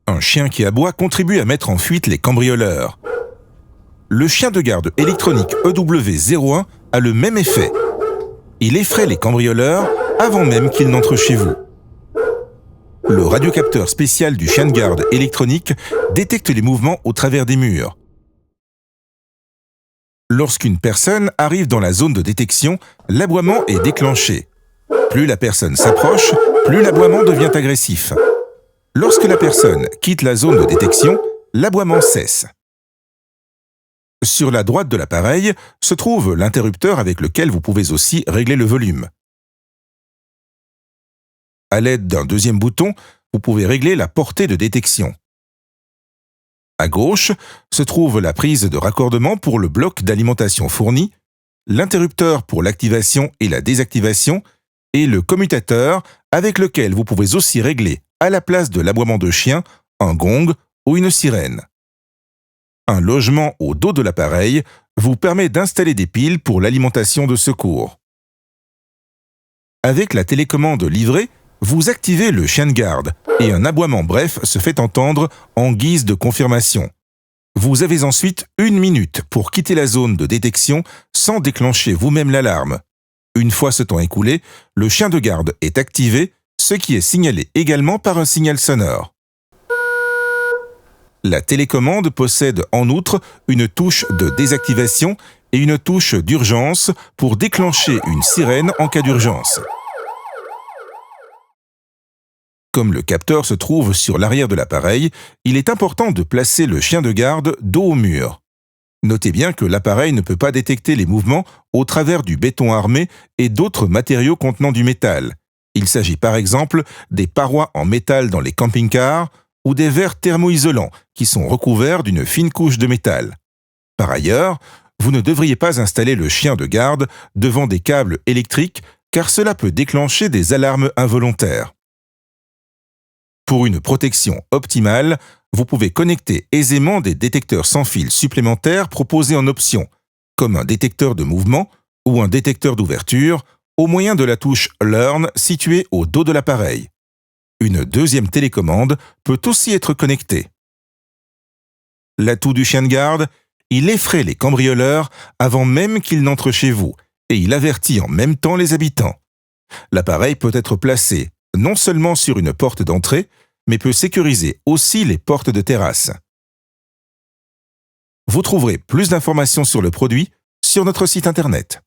Un chien qui aboie contribue à mettre en fuite les cambrioleurs. Le chien de garde électronique EW01 a le même effet. Il effraie les cambrioleurs avant même qu'ils n'entrent chez vous. Le radiocapteur spécial du chien de garde électronique détecte les mouvements au travers des murs. Lorsqu'une personne arrive dans la zone de détection, l'aboiement est déclenché. Plus la personne s'approche, plus l'aboiement devient agressif. Lorsque la personne quitte la zone de détection, l'aboiement cesse. Sur la droite de l'appareil se trouve l'interrupteur avec lequel vous pouvez aussi régler le volume. À l'aide d'un deuxième bouton, vous pouvez régler la portée de détection. À gauche se trouve la prise de raccordement pour le bloc d'alimentation fourni, l'interrupteur pour l'activation et la désactivation, et le commutateur avec lequel vous pouvez aussi régler, à la place de l'aboiement de chien, un gong ou une sirène. Un logement au dos de l'appareil vous permet d'installer des piles pour l'alimentation de secours. Avec la télécommande livrée, vous activez le chien de garde et un aboiement bref se fait entendre en guise de confirmation. Vous avez ensuite 1 minute pour quitter la zone de détection sans déclencher vous-même l'alarme. Une fois ce temps écoulé, le chien de garde est activé, ce qui est signalé également par un signal sonore. La télécommande possède en outre une touche de désactivation et une touche d'urgence pour déclencher une sirène en cas d'urgence. Comme le capteur se trouve sur l'arrière de l'appareil, il est important de placer le chien de garde dos au mur. Notez bien que l'appareil ne peut pas détecter les mouvements au travers du béton armé et d'autres matériaux contenant du métal. Il s'agit par exemple des parois en métal dans les camping-cars ou des verres thermoisolants qui sont recouverts d'une fine couche de métal. Par ailleurs, vous ne devriez pas installer le chien de garde devant des câbles électriques car cela peut déclencher des alarmes involontaires. Pour une protection optimale, vous pouvez connecter aisément des détecteurs sans fil supplémentaires proposés en option, comme un détecteur de mouvement ou un détecteur d'ouverture, au moyen de la touche Learn située au dos de l'appareil. Une deuxième télécommande peut aussi être connectée. L'atout du chien de garde, il effraie les cambrioleurs avant même qu'ils n'entrent chez vous et il avertit en même temps les habitants. L'appareil peut être placé non seulement sur une porte d'entrée, mais peut sécuriser aussi les portes de terrasse. Vous trouverez plus d'informations sur le produit sur notre site internet.